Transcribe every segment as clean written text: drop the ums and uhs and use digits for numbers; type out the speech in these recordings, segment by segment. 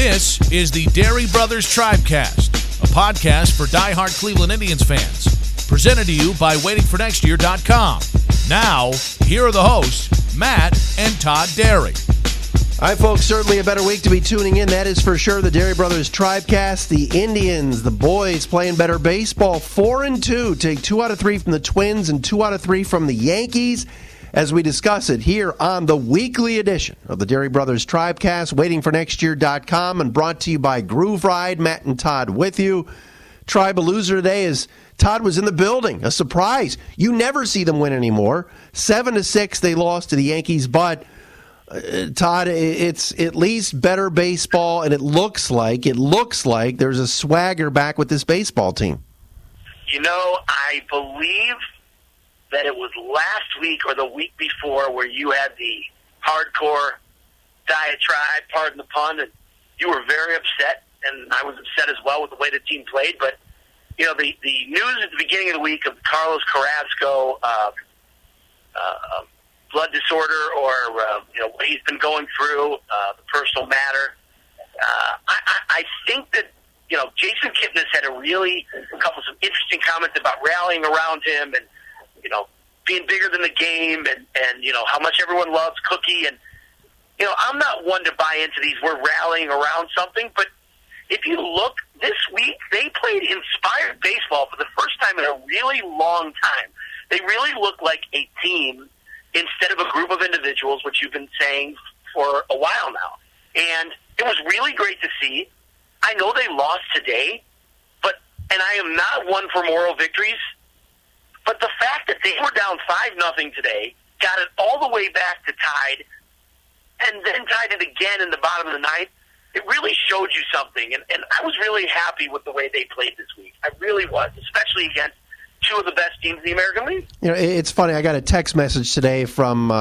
This is the Dairy Brothers Tribecast, a podcast for diehard Cleveland Indians fans. Presented to you by waitingfornextyear.com. Now, here are the hosts, Matt and Todd Dairy. All right, folks, certainly a better week to be tuning in. That is for sure. The Dairy Brothers Tribecast, the Indians, the boys playing better baseball. 4-2, take 2 out of 3 from the Twins and 2 out of 3 from the Yankees. As we discuss it here on the weekly edition of the Dairy Brothers Tribecast, waitingfornextyear.com, and brought to you by Groove Ride. Matt and Todd with you. Tribe-a-loser today is Todd was in the building. A surprise. You never see them win anymore. 7-6 they lost to the Yankees, but Todd, it's at least better baseball, and it looks like there's a swagger back with this baseball team. You know, I believe that it was last week or the week before where you had the hardcore diatribe, pardon the pun, and you were very upset, and I was upset as well with the way the team played. But, you know, the news at the beginning of the week of Carlos Carrasco blood disorder or, what he's been going through, the personal matter, I think that, Jason Kipnis had some interesting comments about rallying around him and, being bigger than the game and how much everyone loves Cookie. And, I'm not one to buy into these, we're rallying around something, but if you look this week, they played inspired baseball for the first time in a really long time. They really look like a team instead of a group of individuals, which you've been saying for a while now. And it was really great to see. I know they lost today, and I am not one for moral victories, but the fact that they were down 5-0 today, got it all the way back to tied, and then tied it again in the bottom of the ninth, it really showed you something. And I was really happy with the way they played this week. I really was, especially against two of the best teams in the American League. It's funny. I got a text message today from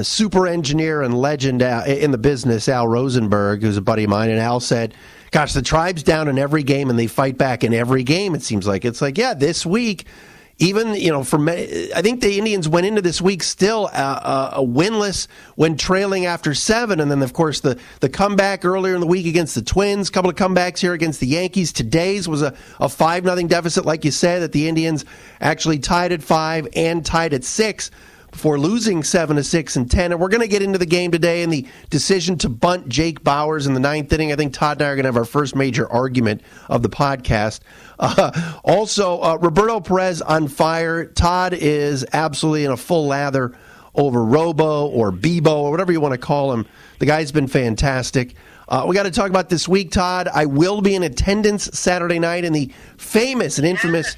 super engineer and legend in the business, Al Rosenberg, who's a buddy of mine, and Al said, gosh, the Tribe's down in every game, and they fight back in every game, it seems like. It's like, yeah, this week, even, I think the Indians went into this week still a winless when trailing after 7. And then, of course, the comeback earlier in the week against the Twins, a couple of comebacks here against the Yankees. Today's was a 5-0 deficit, like you said, that the Indians actually tied at 5 and tied at 6 before losing 7-6 and 10. And we're going to get into the game today and the decision to bunt Jake Bauers in the 9th inning. I think Todd and I are going to have our first major argument of the podcast. Also, Roberto Perez on fire. Todd is absolutely in a full lather over Robo or Bebo or whatever you want to call him. The guy's been fantastic. We got to talk about this week, Todd. I will be in attendance Saturday night in the famous and infamous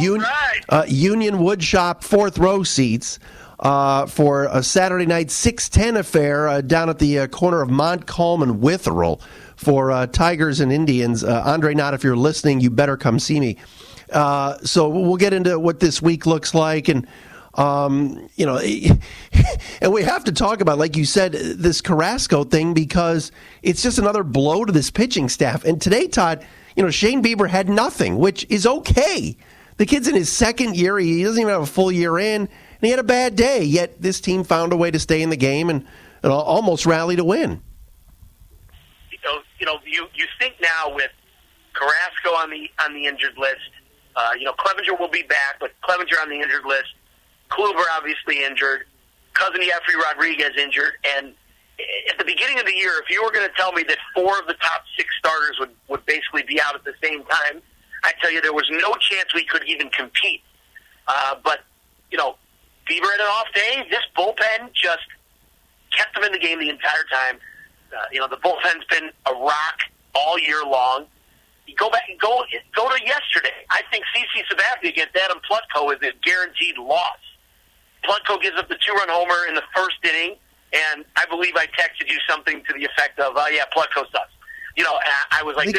Union Woodshop 4th row seats for a Saturday night 6:10 affair down at the corner of Montcalm and Witherell for Tigers and Indians. Andre Knott, if you're listening, you better come see me. So we'll get into what this week looks like, and and we have to talk about, like you said, this Carrasco thing, because it's just another blow to this pitching staff. And today, Todd, Shane Bieber had nothing, which is okay. The kid's in his second year. He doesn't even have a full year in, and he had a bad day. Yet this team found a way to stay in the game and almost rally to win. You think now with Carrasco on the injured list, Clevenger will be back, but Clevenger on the injured list, Kluber obviously injured, Cousin Jeffrey Rodriguez injured, and at the beginning of the year, if you were going to tell me that 4 of the top 6 starters would basically be out at the same time, I tell you there was no chance we could even compete. But Bieber had an off day. This bullpen just kept them in the game the entire time. The bullpen's been a rock all year long. You go to yesterday. I think CC Sabathia against Adam Plutko is a guaranteed loss. Plutko gives up the 2-run homer in the first inning, and I believe I texted you something to the effect of, Plutko sucks. I was like, I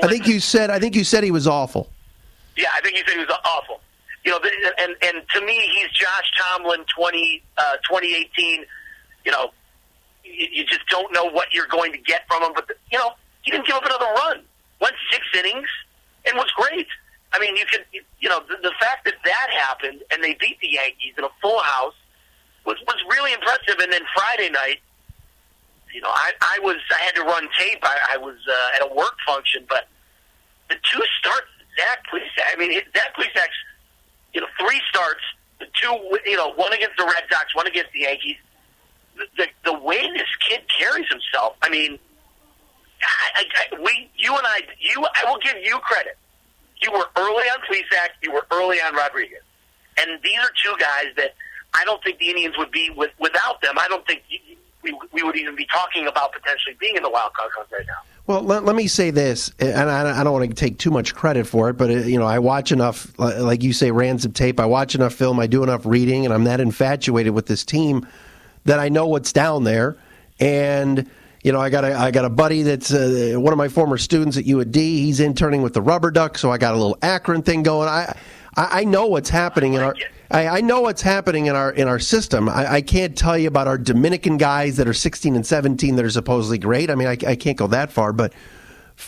think you said he was awful. Yeah, I think you said he was awful. And to me, he's Josh Tomlin 2018. You just don't know what you're going to get from him. But, he didn't give up another run. Went 6 innings and was great. I mean, the fact that happened and they beat the Yankees in a full house was really impressive. And then Friday night, I had to run tape. I was at a work function, but the two starts, Zach Plesac's, 3 starts, the two, one against the Red Sox, one against the Yankees. The way this kid carries himself, I mean, I will give you credit. You were early on Plesac, you were early on Rodriguez. And these are two guys that I don't think the Indians would be without them. I don't think we would even be talking about potentially being in the wild card hunt right now. Well, let me say this, and I don't want to take too much credit for it, but I watch enough, like you say, ran some tape. I watch enough film. I do enough reading, and I'm that infatuated with this team that I know what's down there. And I got a buddy that's one of my former students at UAD. He's interning with the Rubber Duck, so I got a little Akron thing going. I know what's happening I know what's happening in our system. I can't tell you about our Dominican guys that are 16 and 17 that are supposedly great. I mean, I can't go that far, but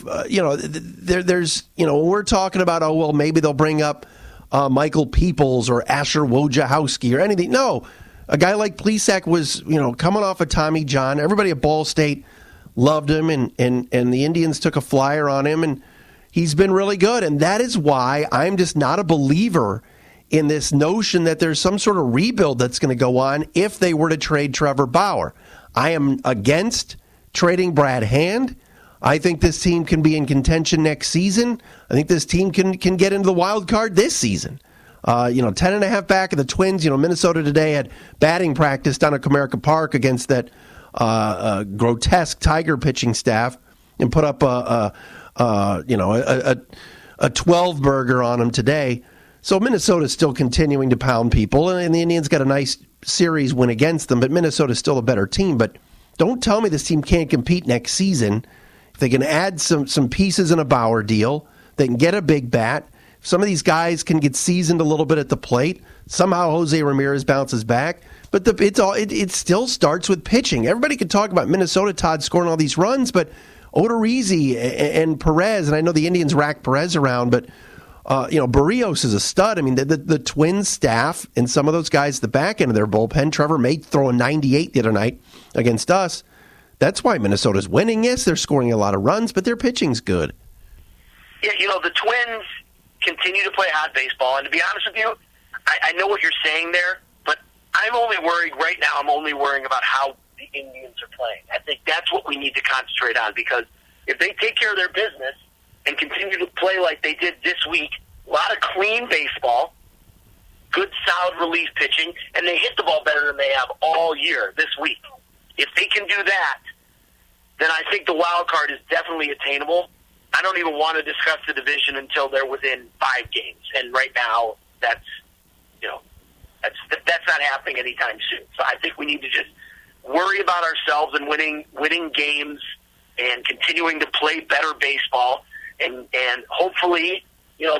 there's when we're talking about maybe they'll bring up Michael Peoples or Asher Wojciechowski or anything. No, a guy like Plesac was coming off of Tommy John. Everybody at Ball State loved him, and the Indians took a flyer on him, and he's been really good. And that is why I'm just not a believer in this notion that there's some sort of rebuild that's going to go on if they were to trade Trevor Bauer. I am against trading Brad Hand. I think this team can be in contention next season. I think this team can get into the wild card this season. 10.5 back of the Twins. Minnesota today had batting practice down at Comerica Park against that grotesque Tiger pitching staff and put up a 12 burger on them today. So Minnesota's still continuing to pound people, and the Indians got a nice series win against them, but Minnesota's still a better team. But don't tell me this team can't compete next season. If they can add some pieces in a Bauer deal, they can get a big bat. Some of these guys can get seasoned a little bit at the plate. Somehow Jose Ramirez bounces back. But it still starts with pitching. Everybody could talk about Minnesota, Todd scoring all these runs, but Odorizzi and Perez, and I know the Indians rack Perez around, but Barrios is a stud. I mean, the Twins staff and some of those guys at the back end of their bullpen, Trevor May throwing 98 the other night against us. That's why Minnesota's winning. Yes, they're scoring a lot of runs, but their pitching's good. Yeah, the Twins continue to play hot baseball, and to be honest with you, I know what you're saying there, but I'm only worried right now. I'm only worrying about how the Indians are playing. I think that's what we need to concentrate on, because if they take care of their business and continue to play like they did this week, a lot of clean baseball, good solid relief pitching, and they hit the ball better than they have all year this week. If they can do that, then I think the wild card is definitely attainable. I don't even want to discuss the division until they're within 5 games, and right now that's not happening anytime soon. So I think we need to just worry about ourselves and winning games and continuing to play better baseball, and hopefully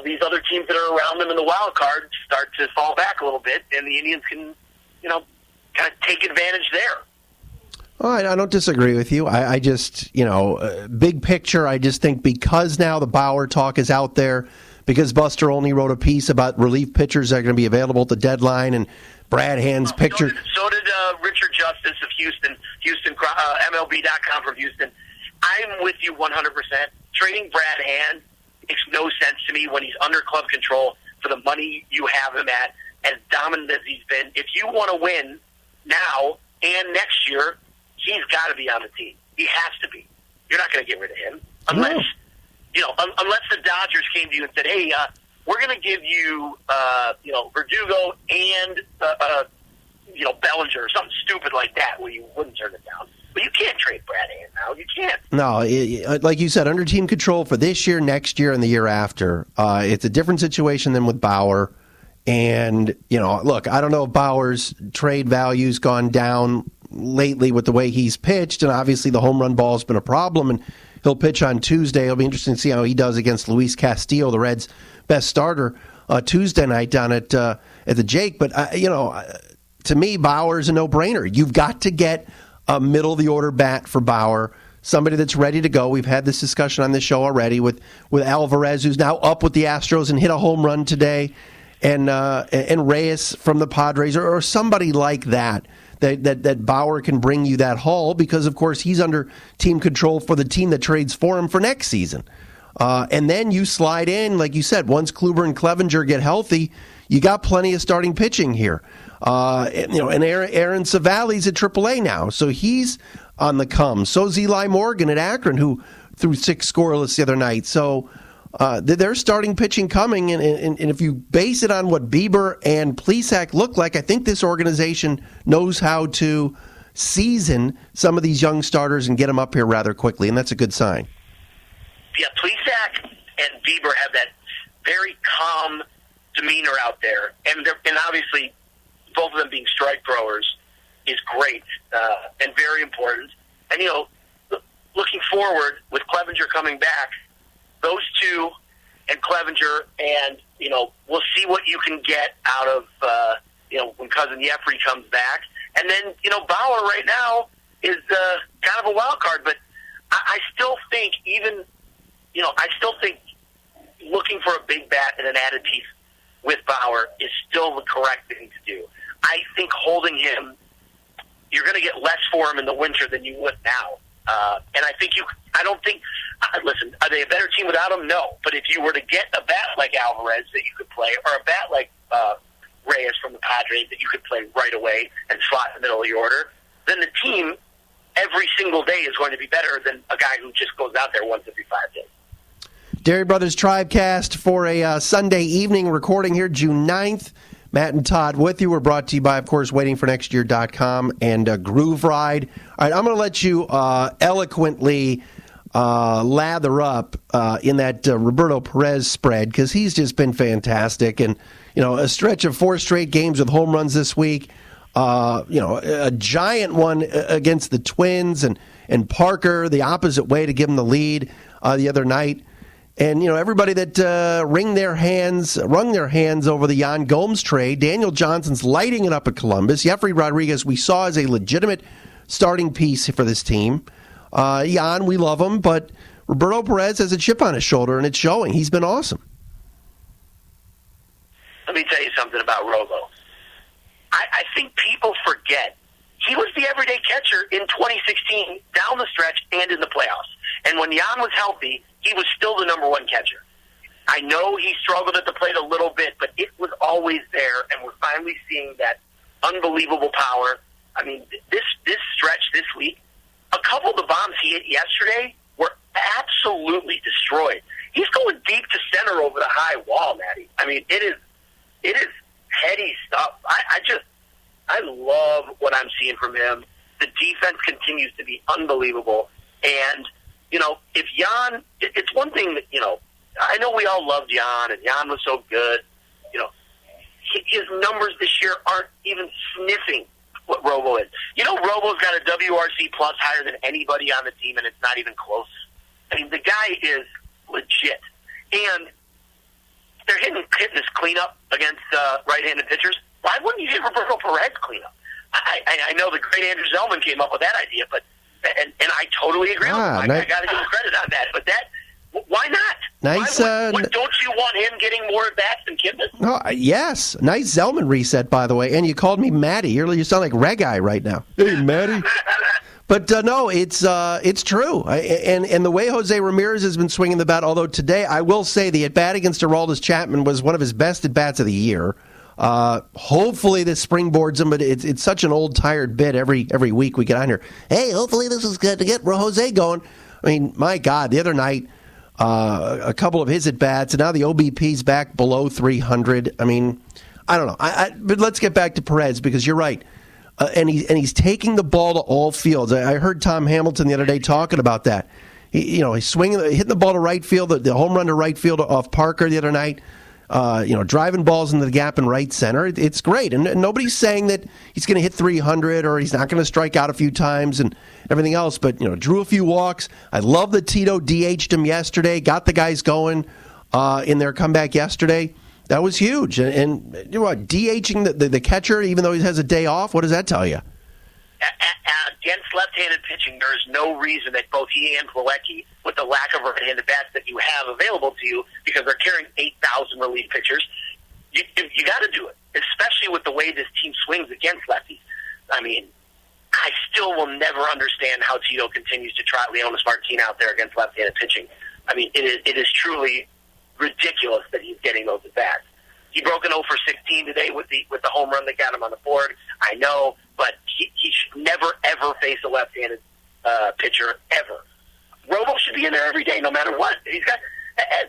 these other teams that are around them in the wild card start to fall back a little bit, and the Indians can kind of take advantage there. Well, I don't disagree with you. I just, big picture, I just think because now the Bauer talk is out there, because Buster Olney wrote a piece about relief pitchers that are going to be available at the deadline, and Brad Hand's picture. So did Richard Justice of Houston, MLB.com from Houston. I'm with you 100%. Trading Brad Hand makes no sense to me when he's under club control for the money you have him at, as dominant as he's been. If you want to win now and next year, he's got to be on the team. He has to be. You're not going to get rid of him unless unless the Dodgers came to you and said, "Hey, we're going to give you Verdugo and Bellinger," or something stupid like that, where you wouldn't turn it down. But you can't trade Brad Hand now. You can't. No, like you said, under team control for this year, next year, and the year after. It's a different situation than with Bauer. And look, I don't know if Bauer's trade value's gone down lately with the way he's pitched, and obviously the home run ball has been a problem, and he'll pitch on Tuesday. It'll be interesting to see how he does against Luis Castillo, the Reds' best starter, Tuesday night down at the Jake. But to me, Bauer's a no-brainer. You've got to get a middle-of-the-order bat for Bauer, somebody that's ready to go. We've had this discussion on this show already with Alvarez, who's now up with the Astros and hit a home run today. and Reyes from the Padres or somebody like that Bauer can bring you that haul because, of course, he's under team control for the team that trades for him for next season. And then you slide in, like you said, once Kluber and Clevenger get healthy, you got plenty of starting pitching here. And Aaron Savali's at AAA now, so he's on the come. So's Eli Morgan at Akron, who threw 6 scoreless the other night. So there's starting pitching coming, and if you base it on what Bieber and Plesac look like, I think this organization knows how to season some of these young starters and get them up here rather quickly, and that's a good sign. Yeah, Plesac and Bieber have that very calm demeanor out there, and obviously both of them being strike throwers is great and very important. And, looking forward with Clevenger coming back, those two and Clevenger, and, we'll see what you can get out of, when Cousin Jeffrey comes back. And then, Bauer right now is kind of a wild card, but I still think looking for a big bat and an added piece with Bauer is still the correct thing to do. I think holding him, you're going to get less for him in the winter than you would now. And listen, are they a better team without him? No. But if you were to get a bat like Alvarez that you could play, or a bat like Reyes from the Padres that you could play right away and slot in the middle of the order, then the team every single day is going to be better than a guy who just goes out there once every 5 days. Dairy Brothers Tribecast for a Sunday evening recording here, June 9th. Matt and Todd with you. We're brought to you by, of course, waitingfornextyear.com and Groove Ride. All right, I'm going to let you eloquently lather up in that Roberto Perez spread because he's just been fantastic. And, a stretch of 4 straight games with home runs this week. A giant one against the Twins and Parker the opposite way to give him the lead the other night. And, everybody that wrung their hands over the Yan Gomes trade. Daniel Johnson's lighting it up at Columbus. Jeffrey Rodriguez we saw as a legitimate starting piece for this team. Yan, we love him, but Roberto Perez has a chip on his shoulder, and it's showing. He's been awesome. Let me tell you something about Robo. I think people forget he was the everyday catcher in 2016 down the stretch and in the playoffs. And when Yan was healthy, he was still the number 1 catcher. I know he struggled at the plate a little bit, but it was always there, and we're finally seeing that unbelievable power. I mean, this stretch this week, a couple of the bombs he hit yesterday were absolutely destroyed. He's going deep to center over the high wall, Matty. I mean, it is heady stuff. I love what I'm seeing from him. The defense continues to be unbelievable. And, if Yan, it's one thing that, I know we all loved Yan, and Yan was so good. His numbers this year aren't even sniffing what Robo is. Robo's got a WRC plus higher than anybody on the team, and it's not even close. I mean, the guy is legit. And they're hitting this cleanup against right-handed pitchers. Why wouldn't you hit Roberto Perez cleanup? I know the great Andrew Zellman came up with that idea, but and I totally agree with him. I got to give him credit on that. But why not? Nice. Don't you want him getting more at bats than Kipnis? No, yes. Nice Zellman reset, by the way. And you called me Matty. You sound like Reggae right now. Hey, Matty. But no, it's true. And the way Jose Ramirez has been swinging the bat, although today I will say the at-bat against Aroldis Chapman was one of his best at-bats of the year. Hopefully this springboards him, but it's such an old, tired bit every week we get on here. Hey, hopefully this is good to get Jose going. I mean, my God, the other night, a couple of his at-bats, and now the OBP's back below 300. I mean, I don't know. But let's get back to Perez, because you're right. And he's taking the ball to all fields. I heard Tom Hamilton the other day talking about that. He's swinging, hitting the ball to right field, the home run to right field off Parker the other night. Driving balls into the gap in right center. It's great. And nobody's saying that he's going to hit 300 or he's not going to strike out a few times and everything else. But, drew a few walks. I love that Tito DH'd him yesterday, got the guys going in their comeback yesterday. That was huge. And DHing the catcher, even though he has a day off, what does that tell you? Against left-handed pitching, there is no reason that both he and Plawecki, with the lack of right-handed bats that you have available to you, because they're carrying 8,000 relief pitchers, You got to do it, especially with the way this team swings against lefties. I mean, I still will never understand how Tito continues to trot Leonis Martin out there against left-handed pitching. I mean, it is truly ridiculous that he's getting those at bats. He broke an 0 for 16 today with the home run that got him on the board. I know, but he should never ever face a left-handed pitcher ever. Robo should be in there every day, no matter what. He's got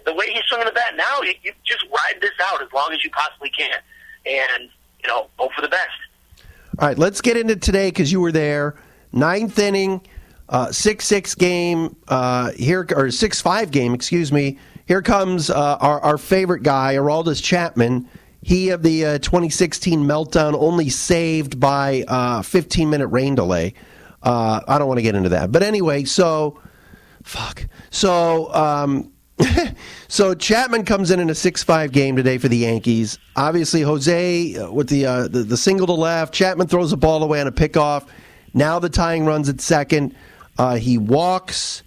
the way he's swinging the bat now. You just ride this out as long as you possibly can, and hope for the best. All right, let's get into today because you were there. 9th inning, 6-6 game here, or 6-5 game. Excuse me. Here comes our favorite guy, Aroldis Chapman. He of the 2016 meltdown, only saved by 15-minute rain delay. I don't want to get into that, but anyway, so Chapman comes in a 6-5 game today for the Yankees. Obviously, Jose with the single to left. Chapman throws the ball away on a pickoff. Now the tying run's at second. He walks.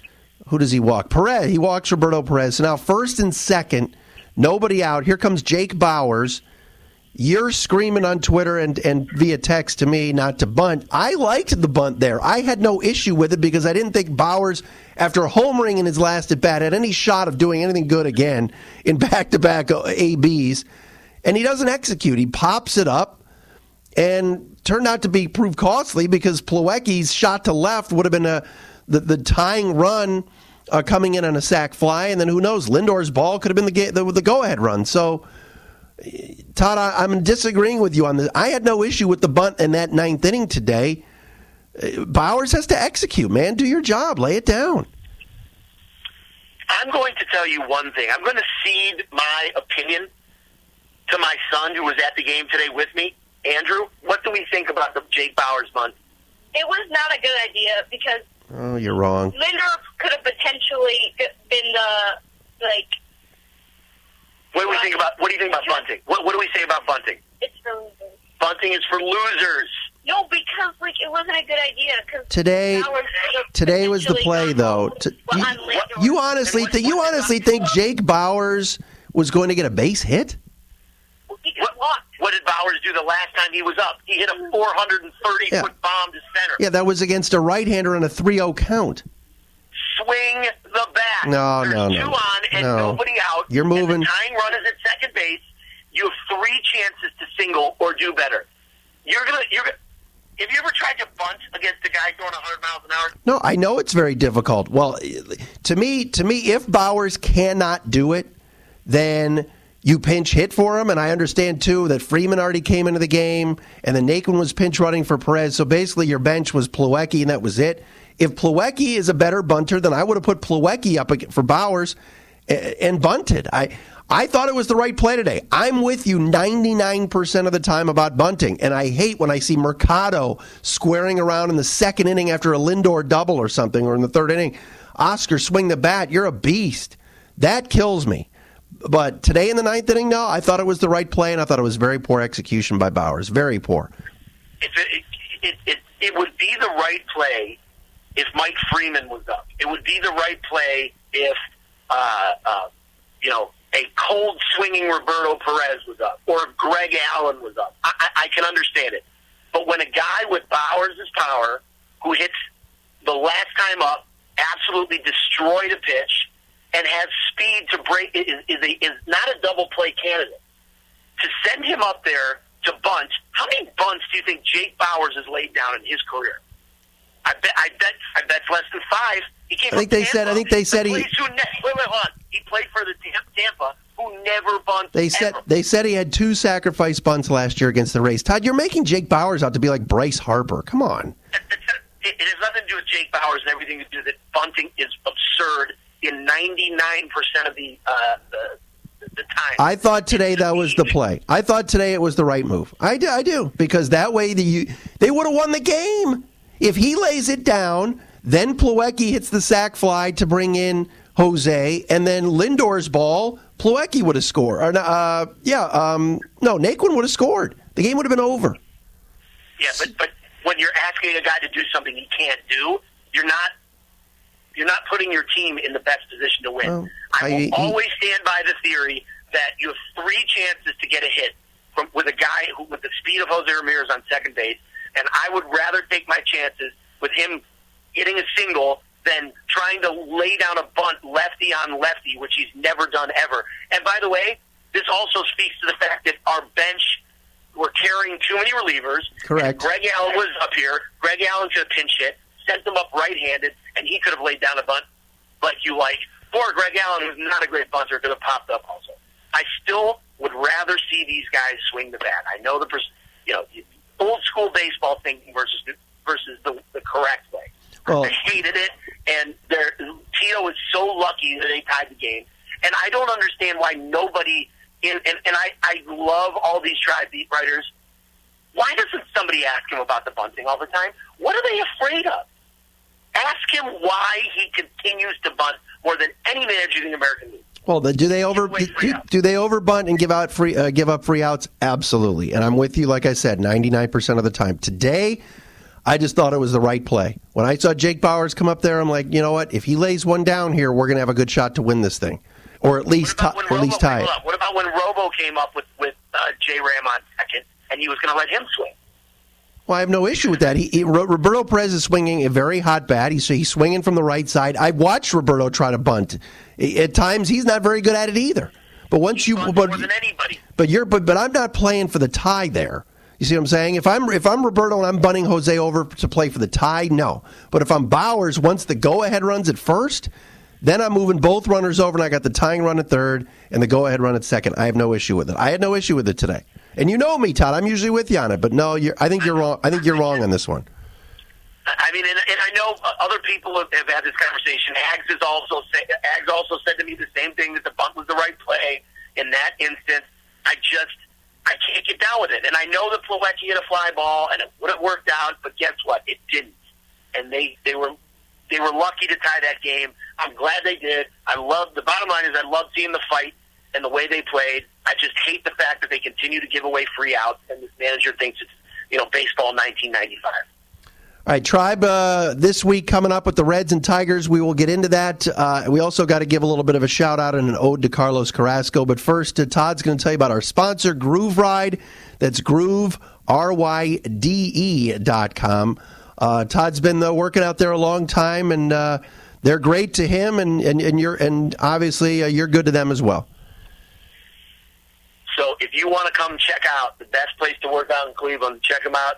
Who does he walk? Perez. He walks Roberto Perez. So now first and second, nobody out. Here comes Jake Bauers. You're screaming on Twitter and via text to me not to bunt. I liked the bunt there. I had no issue with it because I didn't think Bauers, after homering in his last at-bat, had any shot of doing anything good again in back-to-back ABs. And he doesn't execute. He pops it up and turned out to be proved costly because Plawecki's shot to left would have been the tying run coming in on a sac fly. And then who knows, Lindor's ball could have been the go-ahead run. So, Todd, I'm disagreeing with you on this. I had no issue with the bunt in that 9th inning today. Bauers has to execute, man. Do your job. Lay it down. I'm going to tell you one thing. I'm going to cede my opinion to my son who was at the game today with me. Andrew, what do we think about the Jake Bauers bunt? It was not a good idea because... Oh, you're wrong. Lindor could have potentially been What do you think about bunting? What do we say about bunting? It's for losers. Bunting is for losers. No, because it wasn't a good idea. Today was the play, though. You honestly think Jake Bauers was going to get a base hit? What did Bauers do the last time he was up? He hit a 430-foot bomb to center. Yeah, that was against a right-hander on a 3-0 count. Swing the bat. No. There's 2 on and nobody out. You're moving. And the tying run is at second base. You have 3 chances to single or do better. Have you ever tried to bunt against a guy going 100 miles an hour? No, I know it's very difficult. Well, to me, if Bauers cannot do it, then you pinch hit for him, and I understand, too, that Freeman already came into the game, and then Naquin was pinch running for Perez, so basically your bench was Plawecki, and that was it. If Plawecki is a better bunter, then I would have put Plawecki up for Bauers and bunted. I thought it was the right play today. I'm with you 99% of the time about bunting, and I hate when I see Mercado squaring around in the second inning after a Lindor double or something, or in the third inning. Oscar, swing the bat. You're a beast. That kills me. But today in the 9th inning, no, I thought it was the right play, and I thought it was very poor execution by Bauers. Very poor. It would be the right play if Mike Freeman was up. It would be the right play if, a cold swinging Roberto Perez was up, or if Greg Allen was up. I can understand it. But when a guy with Bauers' power, who hits the last time up, absolutely destroyed a pitch, and has speed to break, is not a double play candidate. To send him up there to bunt, how many bunts do you think Jake Bauers has laid down in his career? I bet less than 5. He came I think they said he. Wait, hold on. He played for the Tampa, who never bunted. They said he had 2 sacrifice bunts last year against the Rays. Todd, you're making Jake Bauers out to be like Bryce Harper. Come on. It has nothing to do with Jake Bauers and everything to do that bunting is absurd in 99% of the time. I thought today that was the play. I thought today it was the right move. I do, because that way they would have won the game. If he lays it down, then Plawecki hits the sac fly to bring in Jose, and then Lindor's ball, Plawecki would have scored. No, Naquin would have scored. The game would have been over. Yeah, but when you're asking a guy to do something he can't do, you're not putting your team in the best position to win. Well, I will always stand by the theory that you have 3 chances to get a hit with a guy with the speed of Jose Ramirez on second base, and I would rather take my chances with him getting a single than trying to lay down a bunt lefty on lefty, which he's never done ever. And by the way, this also speaks to the fact that our bench were carrying too many relievers. Correct. Greg Allen was up here. Greg Allen could have pinch hit, sent them up right-handed, and he could have laid down a bunt like you like. Or Greg Allen, who's not a great bunter, could have popped up also. I still would rather see these guys swing the bat. I know old school baseball thinking versus the correct way. Well, I hated it, and Tito was so lucky that they tied the game. And I don't understand why nobody and I love all these Tribe beat writers. Why doesn't somebody ask him about the bunting all the time? What are they afraid of? Ask him why he continues to bunt more than any manager in the American League. Well, do they overbunt and give up free outs? Absolutely. And I'm with you, like I said, 99% of the time. Today, I just thought it was the right play. When I saw Jake Bauers come up there, I'm like, you know what? If he lays one down here, we're going to have a good shot to win this thing, or at least tie it. What about when Robo came up with J. Ram on second, and he was going to let him swing? Well, I have no issue with that. Roberto Perez is swinging a very hot bat. He's swinging from the right side. I watched Roberto try to bunt. At times, he's not very good at it either. But once more than anybody. But I'm not playing for the tie there. You see what I'm saying? If I'm Roberto and I'm bunting Jose over to play for the tie, no. But if I'm Bauers, once the go-ahead runs at first, then I'm moving both runners over, and I got the tying run at third and the go-ahead run at second. I have no issue with it. I had no issue with it today. And you know me, Todd. I'm usually with you on it, but no, I think you're wrong. I think you're wrong on this one. I mean, and I know other people have had this conversation. Ags also said to me the same thing, that the bunt was the right play in that instance. I can't get down with it. And I know that Plawecki hit a fly ball, and it would have worked out, but guess what? It didn't. And they were lucky to tie that game. I'm glad they did. The bottom line is I love seeing the fight and the way they played. I just hate the fact that they continue to give away free outs, and this manager thinks it's baseball 1995. All right, Tribe, this week coming up with the Reds and Tigers. We will get into that. We also got to give a little bit of a shout-out and an ode to Carlos Carrasco. But first, Todd's going to tell you about our sponsor, Groove Ride. That's Groove, RYDE.com. Todd's been working out there a long time, and they're great to him, and obviously you're good to them as well. So if you want to come check out the best place to work out in Cleveland, check them out.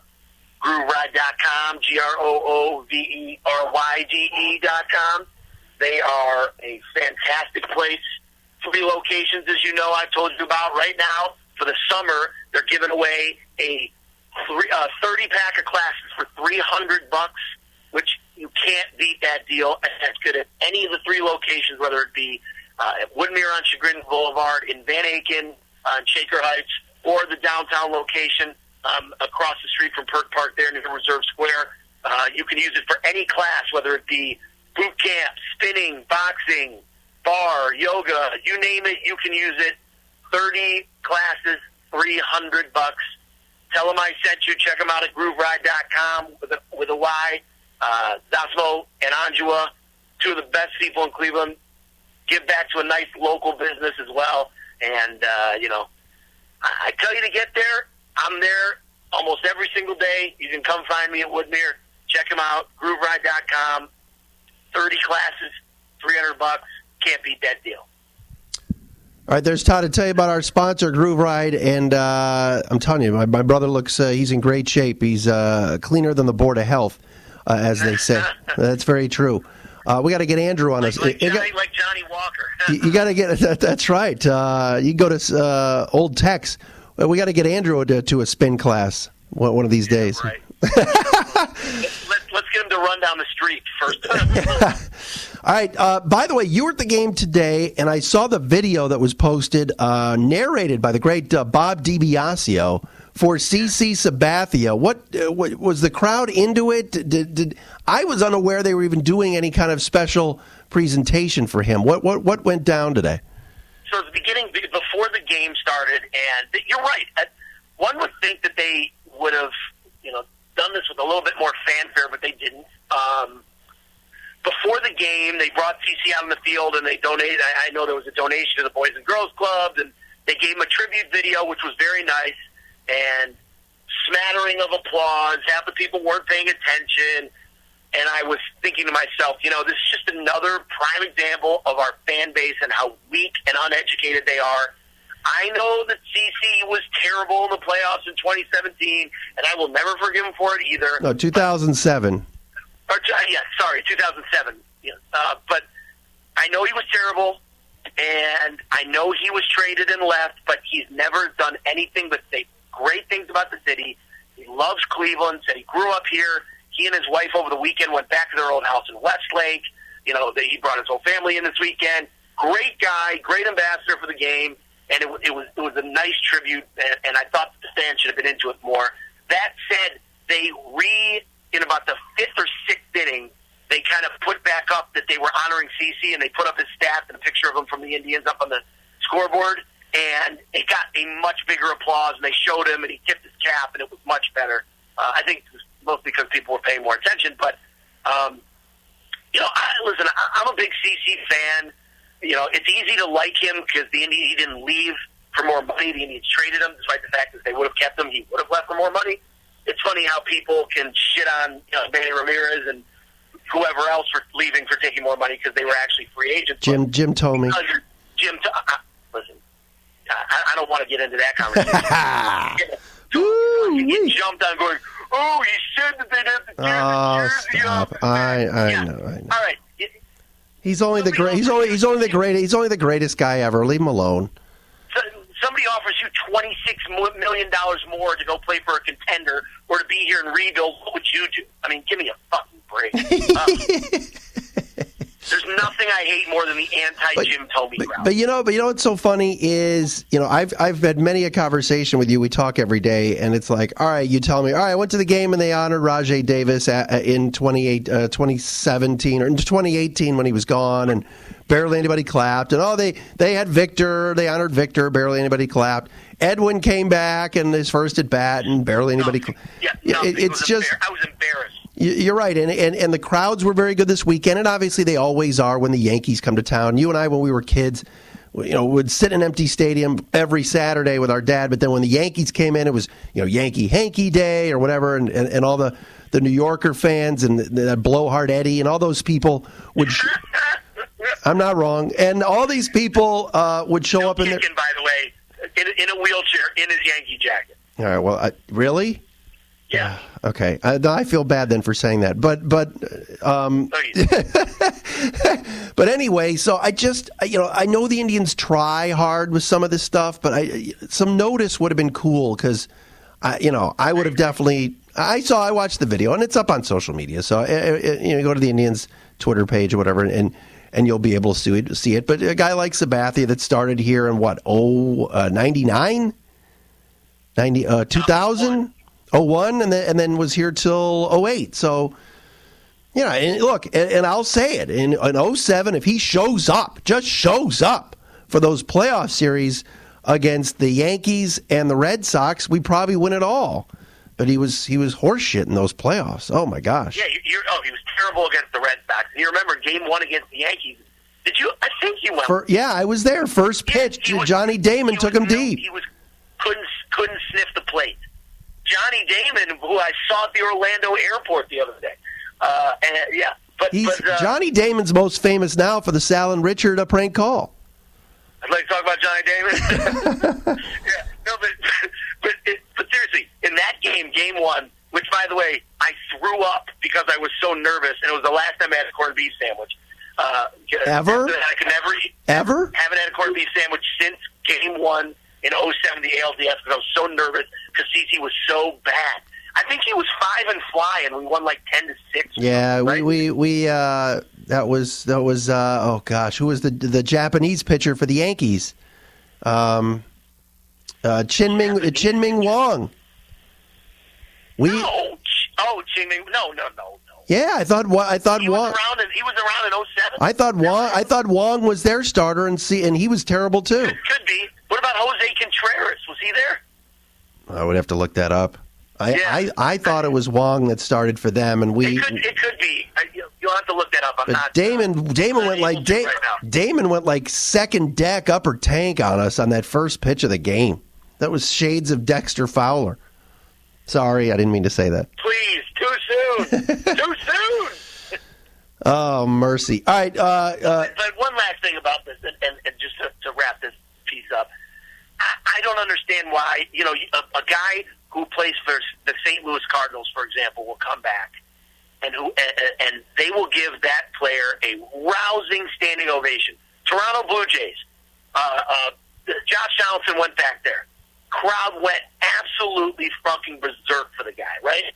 GrooveRide.com, GrooveRyde.com. They are a fantastic place. 3 locations, as you know, I've told you about. Right now, for the summer, they're giving away a 30-pack of classes for $300, which you can't beat that deal. And that's good at any of the 3 locations, whether it be at Woodmere on Chagrin Boulevard, in Van Aken on Shaker Heights, or the downtown location across the street from Perk Park there near Reserve Square. You can use it for any class, whether it be boot camp, spinning, boxing, bar, yoga, you name it, you can use it. 30 classes, $300. Tell them I sent you. Check them out at GrooveRide.com with a Y. Zasmo and Anjua, 2 of the best people in Cleveland. Give back to a nice local business as well. And, I tell you to get there. I'm there almost every single day. You can come find me at Woodmere. Check them out. GrooveRide.com. 30 classes, $300. Can't beat that deal. All right, there's Todd to tell you about our sponsor, Groove Ride, and I'm telling you, my brother looks, he's in great shape. He's cleaner than the Board of Health, as they say. That's very true. We got to get Andrew on us. Like Johnny Walker. You got to get, that's right. You go to Old Tex. We got to get Andrew to a spin class one of these days. Right. Let's get him to run down the street first. All right. By the way, you were at the game today, and I saw the video that was posted, narrated by the great Bob DiBiasio for CC Sabathia. What was the crowd into it? Did I was unaware they were even doing any kind of special presentation for him. What went down today? So at the beginning, before the game started, and you're right. One would think that they would have, done this with a little bit more fanfare, but they didn't. Before the game, they brought CC out on the field, and they donated. I know there was a donation to the Boys and Girls Club, and They gave him a tribute video, which was very nice, and smattering of applause. Half the people weren't paying attention. And I was thinking to myself, this is just another prime example of our fan base and how weak and uneducated they are. I know that CC was terrible in the playoffs in 2017, and I will never forgive him for it either. No, 2007. 2007. Yeah. But I know he was terrible, and I know he was traded and left, but he's never done anything but say great things about the city. He loves Cleveland, said he grew up here. He and his wife over the weekend went back to their old house in Westlake. He brought his whole family in this weekend. Great guy, great ambassador for the game, and it was a nice tribute, and I thought the fans should have been into it more. That said, in about the fifth or sixth inning, they kind of put back up that they were honoring CC, and they put up his stats and a picture of him from the Indians up on the scoreboard, and it got a much bigger applause, and they showed him, and he tipped his cap, and it was much better. I think it was mostly because people were paying more attention, but listen, I'm a big CC fan. It's easy to like him because he didn't leave for more money. The Indians traded him, despite the fact that they would have kept him. He would have left for more money. It's funny how people can shit on Manny Ramirez and whoever else for leaving for taking more money because they were actually free agents. Jim told me. Listen, I don't want to get into that conversation. You get jumped on going, oh, he said that they'd have to tear the jersey stop. off. I know. All right. He's only the great. He's only the greatest guy ever. Leave him alone. So, somebody offers you $26 million more to go play for a contender or to be here and rebuild. What would you do? I mean, give me a fucking break. There's nothing I hate more than the anti-Jim Tomey crowd. But you know what's so funny is, I've had many a conversation with you. We talk every day, and it's like, all right, you tell me, all right, I went to the game and they honored Rajai Davis in 2017 or in 2018 when he was gone, and barely anybody clapped. And they had Victor, they honored Victor, barely anybody clapped. Edwin came back and his first at bat, and barely anybody clapped. It's just I was embarrassed. You're right, and the crowds were very good this weekend, and obviously they always are when the Yankees come to town. You and I, when we were kids, would sit in an empty stadium every Saturday with our dad, but then when the Yankees came in, it was Yankee Hanky Day or whatever, and all the New Yorker fans and the Blowhard Eddie and all those people would. I'm not wrong, and all these people would show up in there. By the way, in a wheelchair in his Yankee jacket. All right, well, really? Yeah. Okay. I feel bad then for saying that, but but anyway, so I just I know the Indians try hard with some of this stuff, but some notice would have been cool because I would have definitely. I watched the video and it's up on social media, so go to the Indians Twitter page or whatever and you'll be able to see it. But a guy like Sabathia that started here in 99, 2000. 01 and then was here till 08. So, and look, and I'll say it, in 07, if he just shows up for those playoff series against the Yankees and the Red Sox, we probably win it all. But he was horseshit in those playoffs. Oh, my gosh. Yeah, he was terrible against the Red Sox. And you remember Game 1 against the Yankees. Did you? I think you went. Yeah, I was there. First pitch, Johnny Damon took him deep. He couldn't sniff the plate. Johnny Damon, who I saw at the Orlando airport the other day. Johnny Damon's most famous now for the Sal and Richard prank call. I'd like to talk about Johnny Damon. But seriously, in that game 1, which, by the way, I threw up because I was so nervous, and it was the last time I had a corned beef sandwich. Ever? I could never eat. Ever? Haven't had a corned beef sandwich since Game 1 in 07, the ALDS, because I was so nervous because CC was so bad. I think he was 5 and fly, and we won like 10-6. Yeah, right? we that was oh gosh, who was the Japanese pitcher for the Yankees? Chin-Ming Wong. Chin-Ming, no. Yeah, I thought Wong. He was around in 07. I thought Wong was their starter, and he was terrible too. Could be. What about Jose Contreras? Was he there? I would have to look that up. I thought it was Wong that started for them, and we. It could be. You'll have to look that up. I'm not. Damon went like Damon went like second deck upper tank on us on that first pitch of the game. That was shades of Dexter Fowler. Sorry, I didn't mean to say that. Please, too soon. Too soon. Oh, mercy. All right. But one last thing about this, and just to wrap this piece up, I don't understand why, a guy who plays for the St. Louis Cardinals, for example, will come back, and they will give that player a rousing standing ovation. Toronto Blue Jays, Josh Donaldson went back there. Crowd went absolutely fucking berserk for the guy, right?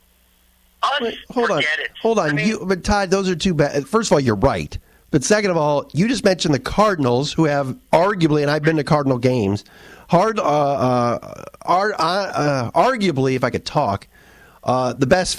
Hold on. But Todd, those are too bad. First of all, you're right. But second of all, you just mentioned the Cardinals, who have arguably, and I've been to Cardinal games, arguably, if I could talk, the best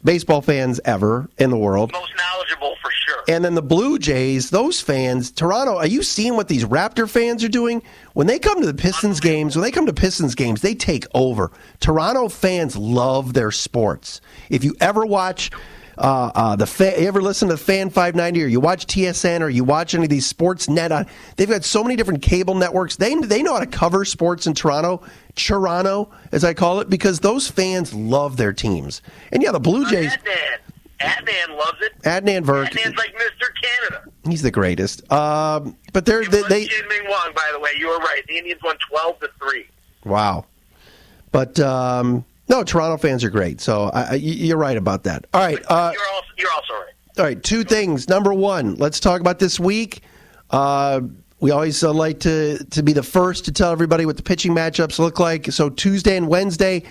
baseball fans ever in the world. Most knowledgeable, for sure. And then the Blue Jays, those fans, Toronto, are you seeing what these Raptor fans are doing? When they come to the Pistons games, they take over. Toronto fans love their sports. If you ever watch you ever listen to Fan 590, or you watch TSN, or you watch any of these sports net, they've got so many different cable networks. They know how to cover sports in Toronto, as I call it, because those fans love their teams. And yeah, the Blue Jays. Adnan loves it. Adnan Virk. Adnan's like Mr. Canada. He's the greatest. But they Jin-Ming Wong, by the way, you were right. The Indians won 12-3. Wow. But no, Toronto fans are great. So you're right about that. All right. You're also right. All right. Two things. Number one, let's talk about this week. We always like to be the first to tell everybody what the pitching matchups look like. So Tuesday and Wednesday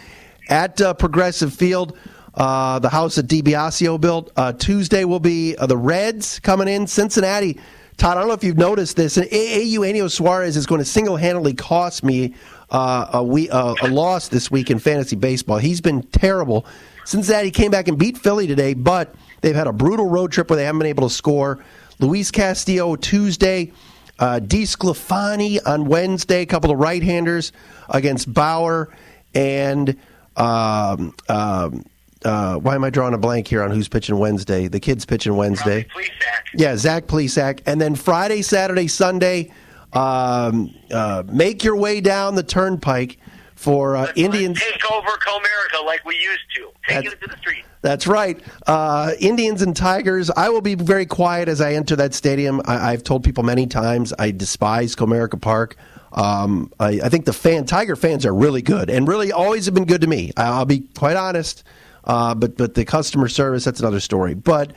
at Progressive Field, the house that DiBiasio built. Tuesday will be the Reds coming in. Cincinnati. Todd, I don't know if you've noticed this. Eugenio Suarez is going to single-handedly cost me a loss this week in fantasy baseball. He's been terrible. Cincinnati came back and beat Philly today, but they've had a brutal road trip where they haven't been able to score. Luis Castillo Tuesday, DeSclafani on Wednesday, a couple of right-handers against Bauer, and why am I drawing a blank here on who's pitching Wednesday? The kid's pitching Wednesday. Yeah, Zach Plesac. And then Friday, Saturday, Sunday, make your way down the turnpike for Indians. Take over Comerica like we used to. Take it to the street. That's right. Indians and Tigers. I will be very quiet as I enter that stadium. I've told people many times I despise Comerica Park. I think the Tiger fans are really good and really always have been good to me. I'll be quite honest. But the customer service, that's another story. But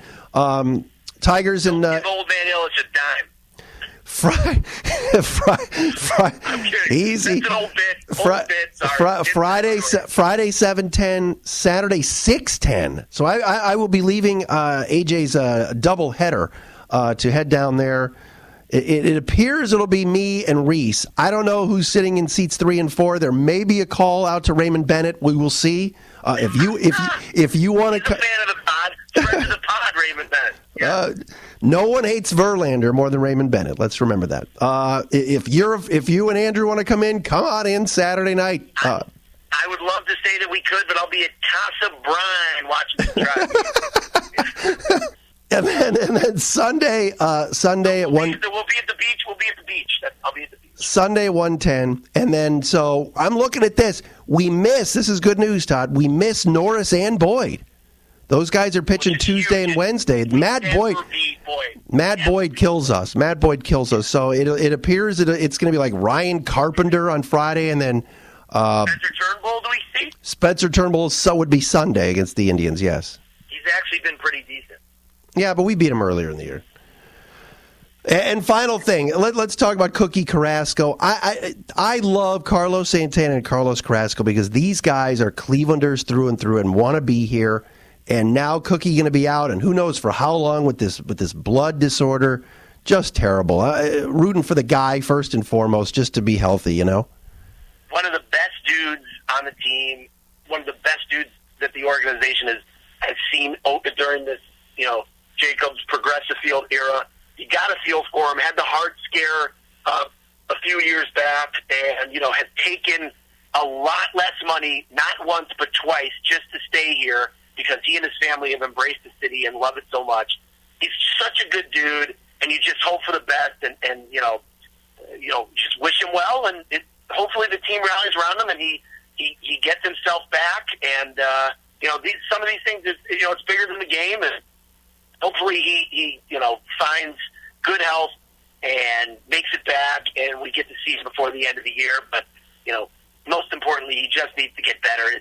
Tigers and give old man Illich a dime. Easy. That's an old bit. Sorry. Friday 7:10, Saturday 6:10. So I will be leaving AJ's double header to head down there. It appears it'll be me and Reese. I don't know who's sitting in seats 3 and 4. There may be a call out to Raymond Bennett. We will see. If you want to, fan of the pod, friend of the pod, Raymond Bennett. Yeah. No one hates Verlander more than Raymond Bennett. Let's remember that. If you and Andrew want to come on in Saturday night. I would love to say that we could, but I'll be at Casa Brine watching the drive. And then Sunday at 1. We'll be at the beach. I'll be at the beach. Sunday 1:10, and then so I'm looking at this. This is good news, Todd. We miss Norris and Boyd. Those guys are pitching Tuesday and Wednesday. Matt Boyd kills us. So it appears that it's going to be like Ryan Carpenter on Friday, and then Spencer Turnbull. Do we see Spencer Turnbull? So would be Sunday against the Indians. Yes, he's actually been pretty decent. Yeah, but we beat him earlier in the year. And final thing, let's talk about Cookie Carrasco. I love Carlos Santana and Carlos Carrasco because these guys are Clevelanders through and through and want to be here. And now Cookie going to be out, and who knows for how long with this blood disorder. Just terrible. Rooting for the guy first and foremost, just to be healthy, you know. One of the best dudes on the team, one of the best dudes that the organization has seen during this, Jacobs Progressive Field era. You got a feel for him. Had the heart scare a few years back, and has taken a lot less money, not once but twice, just to stay here because he and his family have embraced the city and love it so much. He's such a good dude, and you just hope for the best, and just wish him well, and hopefully the team rallies around him, and he gets himself back, and some of these things, it's bigger than the game, and hopefully he finds good health and makes it back, and we get to see him before the end of the year. But most importantly, he just needs to get better.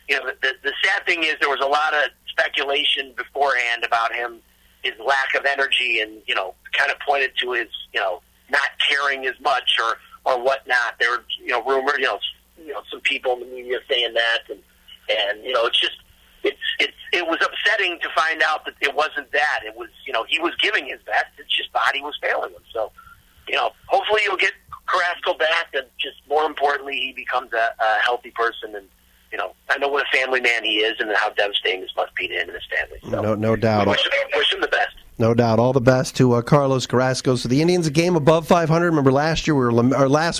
The sad thing is there was a lot of speculation beforehand about him, his lack of energy, and kind of pointed to his not caring as much or whatnot. There were rumors, some people in the media saying that, and it's just it was upsetting to find out that it wasn't that. It was he was giving his best. It's just body was failing him. So hopefully you'll get Carrasco back, and just more importantly, he becomes a healthy person. And I know what a family man he is, and how devastating this must be to him and his family. So no doubt. Wish him the best. No doubt. All the best to Carlos Carrasco. So the Indians, a game above 500. Remember last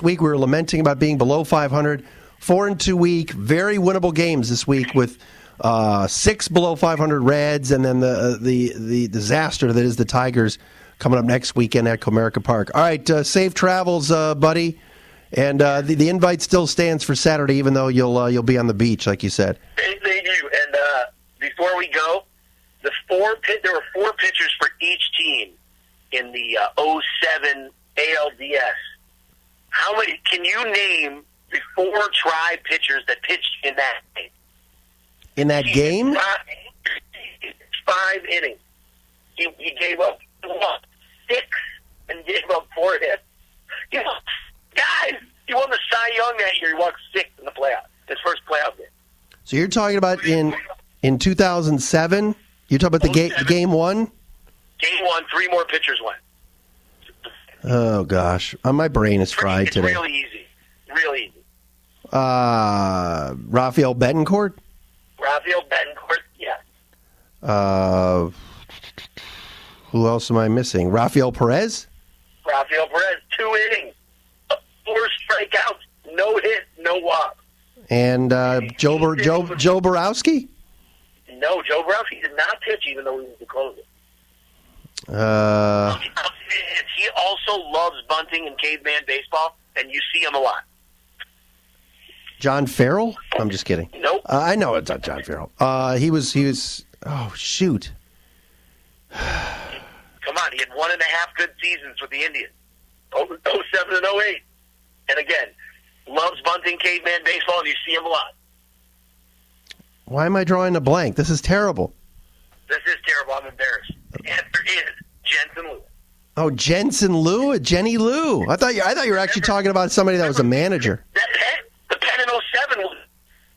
week we were lamenting about being below 500. 4-2 week, very winnable games this week with 6 below 500 Reds, and then the disaster that is the Tigers coming up next weekend at Comerica Park. All right, safe travels, buddy. And the invite still stands for Saturday, even though you'll be on the beach, like you said. Thank you. And before we go, there were 4 pitchers for each team in the 07 ALDS. How many can you name the 4 Tribe pitchers that pitched in that game? In that game? 5 innings. He gave up 6 and gave up 4 hits. Guys, he won the Cy Young that year. He walked 6th in the playoffs, his first playoff game. So you're talking about in 2007? You're talking about the game 1? Game 1, 3 more pitchers went. Oh, gosh. My brain is fried today. It's really easy. Really easy. Rafael Betancourt? Rafael Betancourt, yeah. Who else am I missing? Rafael Perez? Rafael Perez, 2 innings, 4 strikeouts, no hit, no walk. And Joe Borowski? No, Joe Borowski did not pitch, even though he was the closer. He also loves bunting and caveman baseball, and you see him a lot. John Farrell? I'm just kidding. Nope. I know it's not John Farrell. He was. Oh shoot! Come on, he had 1.5 good seasons with the Indians, 07 and 08, and again, loves bunting, caveman baseball, and you see him a lot. Why am I drawing a blank? This is terrible. This is terrible. I'm embarrassed. The answer is Jensen Lewis. Oh, Jensen Lewis, Jenny Lou. I thought you were actually talking about somebody that was a manager. The pen in 07 was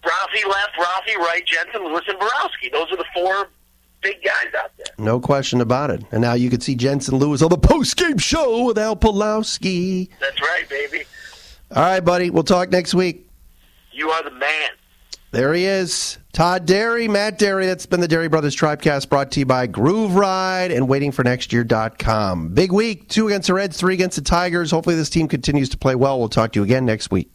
Rafi left, Rafi right, Jensen Lewis, and Borowski. Those are the 4 big guys out there. No question about it. And now you can see Jensen Lewis on the post-game show with Al Pulowski. That's right, baby. All right, buddy. We'll talk next week. You are the man. There he is. Todd Derry, Matt Derry. That's been the Derry Brothers Tribecast, brought to you by Groove Ride and waitingfornextyear.com. Big week. 2 against the Reds, 3 against the Tigers. Hopefully this team continues to play well. We'll talk to you again next week.